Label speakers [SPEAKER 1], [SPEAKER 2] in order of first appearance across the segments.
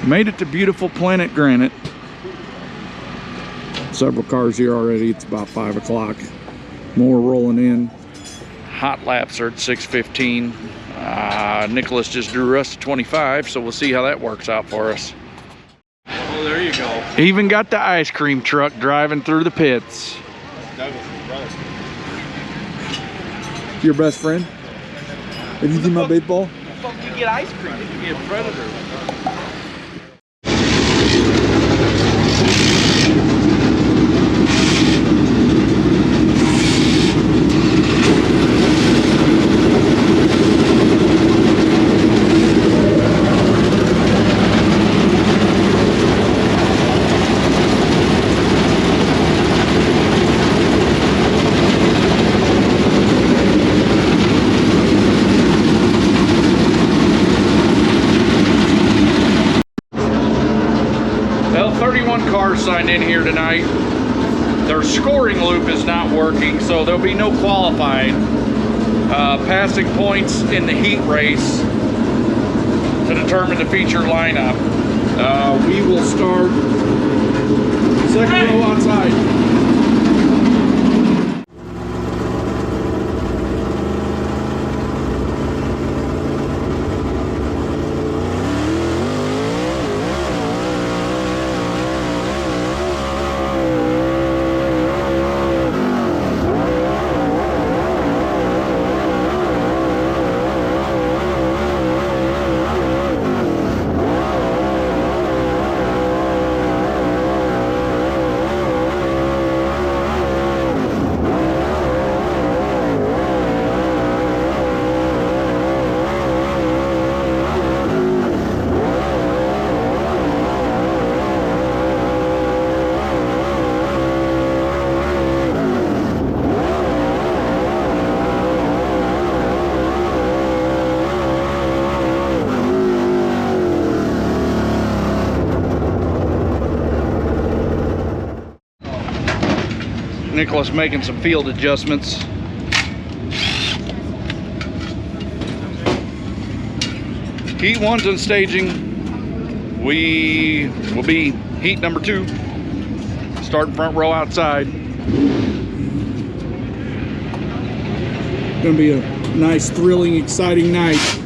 [SPEAKER 1] Made it to beautiful Planet Granite. Several cars here already. It's about 5 o'clock. More rolling in. Hot laps are at 6:15. Nicholas just drew us to 25, so we'll see how that works out for us.
[SPEAKER 2] Oh, there you go.
[SPEAKER 1] Even got the ice cream truck driving through the pits.
[SPEAKER 2] Douglas' brother.
[SPEAKER 1] Your best friend? Have you seen my baseball?
[SPEAKER 2] How the fuck do you get ice cream? You can be a predator.
[SPEAKER 1] Well, 31 cars signed in here tonight. Their scoring loop is not working, so there'll be no qualifying. Passing points in the heat race to determine the feature lineup. We will start second row outside. Nicholas making some field adjustments. Heat 1's in staging. We will be heat number 2. Starting front row outside. Gonna be a nice, thrilling, exciting night.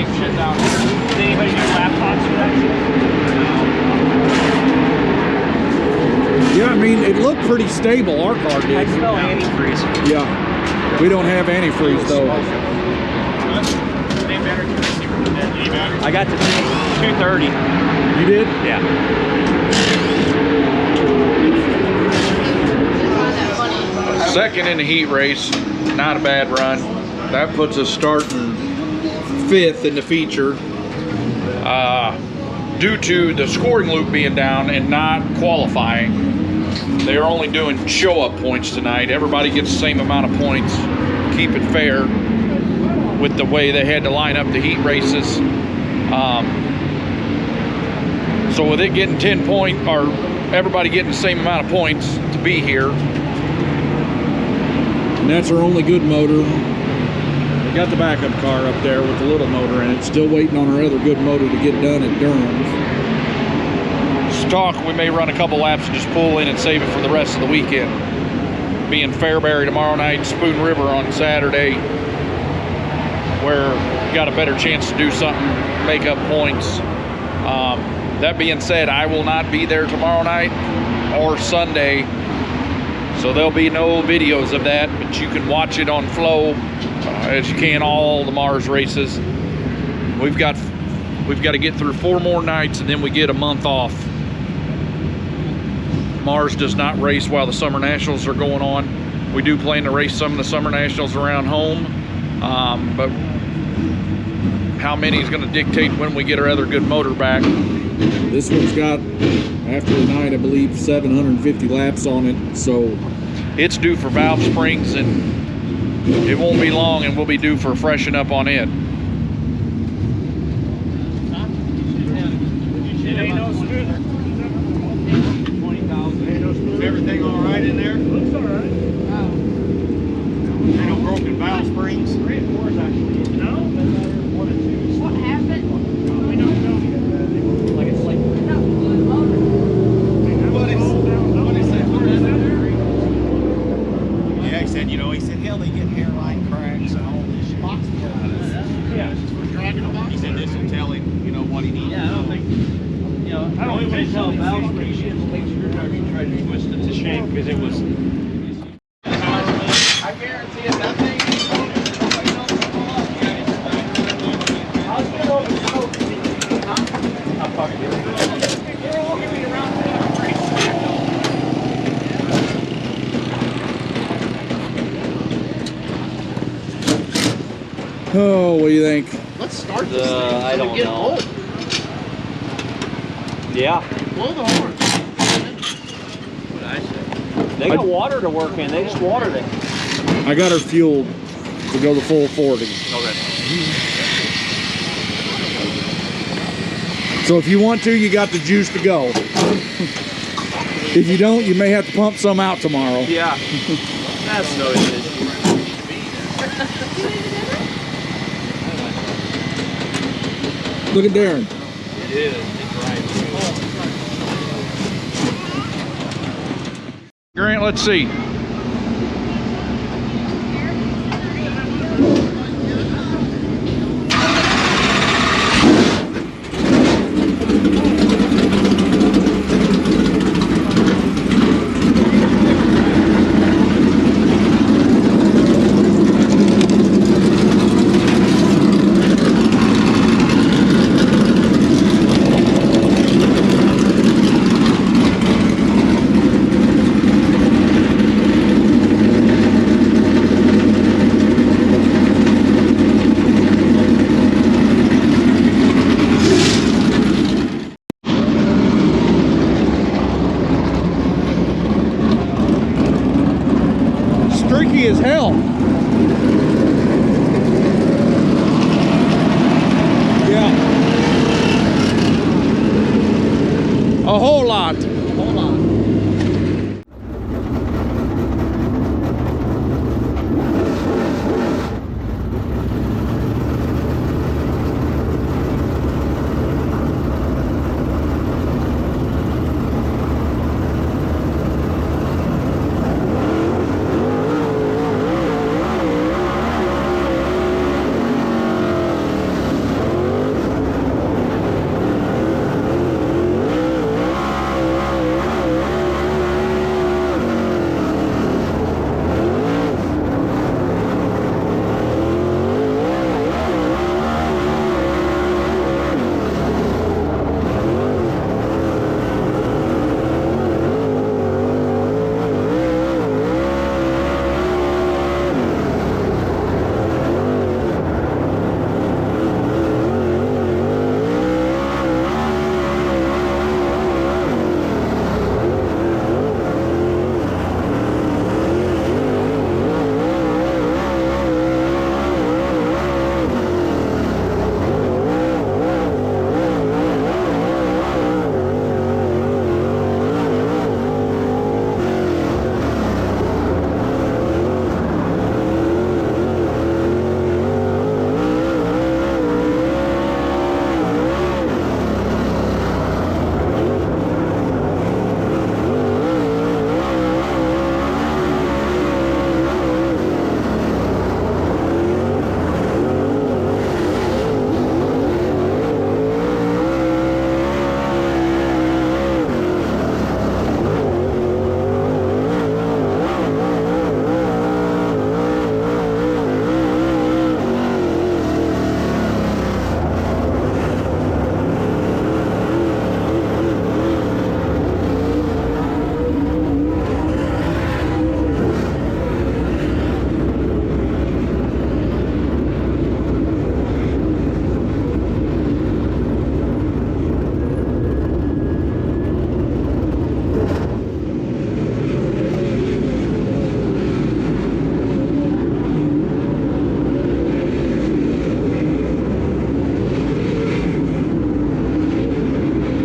[SPEAKER 3] same shit down here. Did anybody do laptops for that shit?
[SPEAKER 1] Yeah, I mean, it looked pretty stable, our car
[SPEAKER 3] I
[SPEAKER 1] did.
[SPEAKER 3] smell antifreeze.
[SPEAKER 1] Yeah. We don't have antifreeze, though.
[SPEAKER 3] I got to 230.
[SPEAKER 1] You did?
[SPEAKER 3] Yeah.
[SPEAKER 1] Second in the heat race, not a bad run. That puts us starting 5th in the feature. Due to the scoring loop being down and not qualifying, they're only doing show-up points tonight. Everybody gets the same amount of points. Keep it fair with the way they had to line up the heat races. So with it getting 10 points, or everybody getting the same amount of points to be here. And that's our only good motor. We got the backup car up there with the little motor in it. Still waiting on our other good motor to get done at Durham's. Talk, we may run a couple laps and just pull in and save it for the rest of the weekend. Be in Fairbury tomorrow night, Spoon River on Saturday, where we got a better chance to do something, make up points. That being said, I will not be there tomorrow night or Sunday, so there'll be no videos of that, but you can watch it on Flow as you can all the Mars races. We've got to get through 4 more nights and then we get a month off. Mars does not race while the Summer Nationals are going on. We do plan to race some of the Summer Nationals around home, but how many is going to dictate when we get our other good motor back. This one's got, after the night, I believe 750 laps on it, so it's due for valve springs, and it won't be long and we'll be due for a freshen up on it.
[SPEAKER 2] Is everything all right in there? Looks all right. Ain't no broken valve springs?
[SPEAKER 3] 3 and 4 is actually. No? What happened? We don't know. Like it's like.
[SPEAKER 2] What is that? Yeah, he said, he said, hell, they get hairline cracks and all this box parts.
[SPEAKER 3] Yeah.
[SPEAKER 2] He said this will tell him, what he needs.
[SPEAKER 3] Yeah, I don't think. I don't even want to tell valve springs. She has to make screwdriver and try to twist it. It's a shame because it was.
[SPEAKER 2] I guarantee it, that thing.
[SPEAKER 3] I'll get over the smoke. I'll talk to you. You're all giving me around
[SPEAKER 1] Oh, what do you think?
[SPEAKER 2] Let's start this thing.
[SPEAKER 3] I don't know. Yeah.
[SPEAKER 2] Blow the horn.
[SPEAKER 3] They got water to work in. They just watered it.
[SPEAKER 1] I got her fueled to go the full 40.
[SPEAKER 3] Okay.
[SPEAKER 1] So if you want to, you got the juice to go. If you don't, you may have to pump some out tomorrow.
[SPEAKER 3] Yeah. That's no issue.
[SPEAKER 1] Look at Daryn.
[SPEAKER 3] It is. It's right.
[SPEAKER 1] Grant, let's see. Streaky as hell. Yeah. A whole lot.